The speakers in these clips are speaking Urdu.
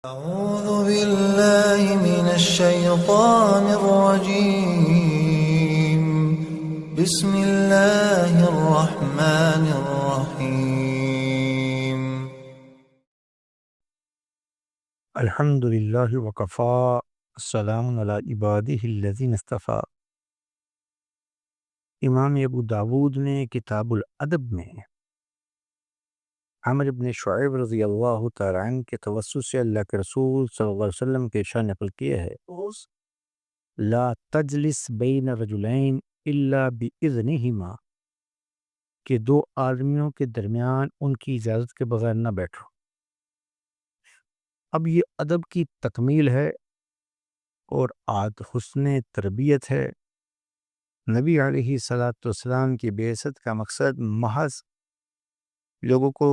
أعوذ بالله من الشيطان الرجيم. بسم الله الرحمن الرحيم. الحمد للہ وکفا السلام علی عبادہ الذین اصطفیٰ۔ امام ابو داود نے کتاب الادب میں عمرو بن شعیب رضی اللہ تعالیٰ عنہ کے توسط سے اللہ کے رسول صلی اللہ علیہ وسلم کے ارشاد نقل کیا ہے، لا تجلس بین رجلین الا باذنہما، کہ دو آدمیوں کے درمیان ان کی اجازت کے بغیر نہ بیٹھو۔ اب یہ ادب کی تکمیل ہے اور حسن تربیت ہے۔ نبی علیہ الصلاۃ والسلام کی بعثت کا مقصد محض لوگوں کو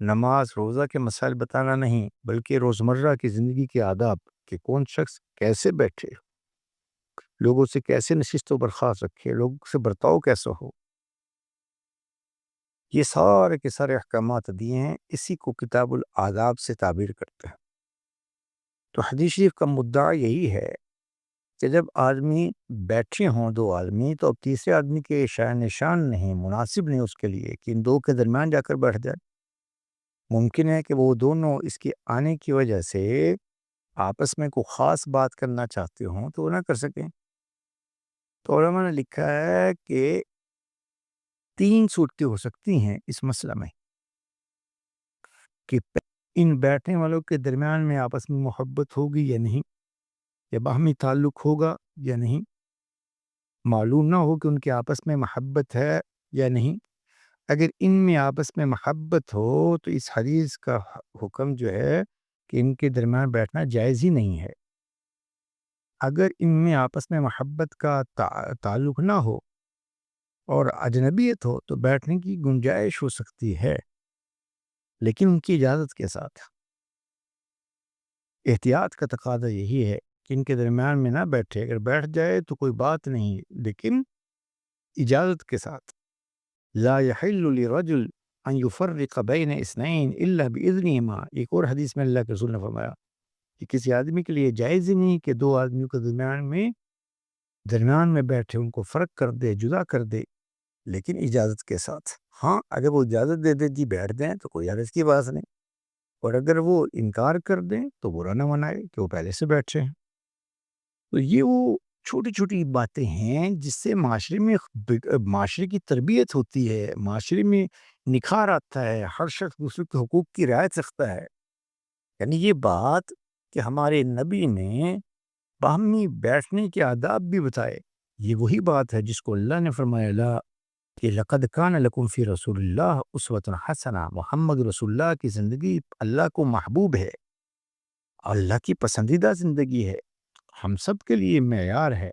نماز روزہ کے مسائل بتانا نہیں، بلکہ روزمرہ کی زندگی کے آداب کہ کون شخص کیسے بیٹھے، لوگوں سے کیسے نشست و برخاست رکھے، لوگوں سے برتاؤ کیسا ہو، یہ سارے کے سارے احکامات دیے ہیں۔ اسی کو کتاب الآداب سے تعبیر کرتے ہیں۔ تو حدیث شریف کا مدعا یہی ہے کہ جب آدمی بیٹھے ہوں، دو آدمی، تو اب تیسرے آدمی کے شان نشان نہیں، مناسب نہیں اس کے لیے کہ ان دو کے درمیان جا کر بیٹھ جائے۔ ممکن ہے کہ وہ دونوں اس کے آنے کی وجہ سے آپس میں کوئی خاص بات کرنا چاہتے ہوں تو وہ نہ کر سکیں۔ تو علماء نے لکھا ہے کہ 3 صورتیں ہو سکتی ہیں اس مسئلہ میں کہ ان بیٹھنے والوں کے درمیان میں آپس میں محبت ہوگی یا نہیں، یا باہمی تعلق ہوگا یا نہیں، معلوم نہ ہو کہ ان کے آپس میں محبت ہے یا نہیں۔ اگر ان میں آپس میں محبت ہو تو اس حدیث کا حکم جو ہے کہ ان کے درمیان بیٹھنا جائز ہی نہیں ہے۔ اگر ان میں آپس میں محبت کا تعلق نہ ہو اور اجنبیت ہو تو بیٹھنے کی گنجائش ہو سکتی ہے، لیکن ان کی اجازت کے ساتھ۔ احتیاط کا تقاضا یہی ہے کہ ان کے درمیان میں نہ بیٹھے، اگر بیٹھ جائے تو کوئی بات نہیں، لیکن اجازت کے ساتھ۔ لا يحل لرجل ان يفرق بین اثنین الا باذنہما، ایک اور حدیث میں اللہ کے رسول نے فرمایا کہ کسی آدمی کے لیے جائز ہی نہیں کہ دو آدمیوں کے درمیان میں بیٹھے، ان کو فرق کر دے، جدا کر دے، لیکن اجازت کے ساتھ۔ ہاں، اگر وہ اجازت دے دے جی بیٹھ دیں تو کوئی حرج کی بات نہیں، اور اگر وہ انکار کر دیں تو برا نہ منائے کہ وہ پہلے سے بیٹھے ہیں۔ تو یہ وہ چھوٹی چھوٹی باتیں ہیں جس سے معاشرے کی تربیت ہوتی ہے، معاشرے میں نکھار آتا ہے، ہر شخص دوسرے کے حقوق کی رعایت رکھتا ہے۔ یعنی یہ بات کہ ہمارے نبی نے باہمی بیٹھنے کے آداب بھی بتائے، یہ وہی بات ہے جس کو اللہ نے فرمایا کہ لقد کان لکم فی رسول اللہ اسوۃ حسنہ، محمد رسول اللہ کی زندگی اللہ کو محبوب ہے، اللہ کی پسندیدہ زندگی ہے، ہم سب کے لیے معیار ہے۔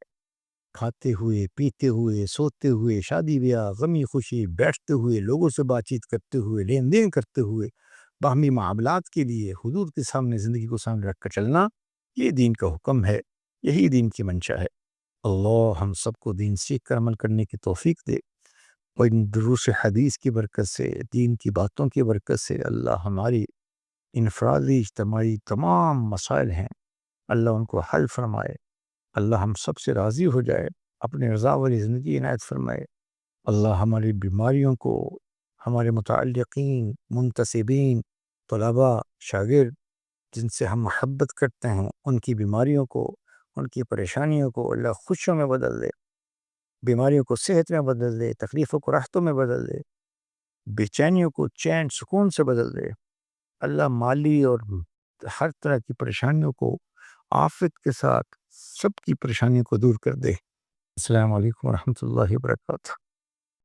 کھاتے ہوئے، پیتے ہوئے، سوتے ہوئے، شادی بیاہ، غمی خوشی، بیٹھتے ہوئے، لوگوں سے بات چیت کرتے ہوئے، لین دین کرتے ہوئے، باہمی معاملات کے لیے حدود کے سامنے زندگی کو سامنے رکھ کر چلنا، یہ دین کا حکم ہے، یہی دین کی منشا ہے۔ اللہ ہم سب کو دین سیکھ کر عمل کرنے کی توفیق دے، اور ان دروس حدیث کی برکت سے، دین کی باتوں کی برکت سے اللہ ہماری انفرادی اجتماعی تمام مسائل ہیں، اللہ ان کو حل فرمائے، اللہ ہم سب سے راضی ہو جائے، اپنے رضا والی زندگی عنایت فرمائے۔ اللہ ہماری بیماریوں کو، ہمارے متعلقین، منتسبین، طلباء، شاگرد جن سے ہم محبت کرتے ہیں، ان کی بیماریوں کو، ان کی پریشانیوں کو اللہ خوشیوں میں بدل دے، بیماریوں کو صحت میں بدل دے، تکلیفوں کو راحتوں میں بدل دے، بے چینیوں کو چین سکون سے بدل دے۔ اللہ مالی اور ہر طرح کی پریشانیوں کو آفت کے ساتھ سب کی پریشانیوں کو دور کر دے۔ السلام علیکم ورحمۃ اللہ وبرکاتہ۔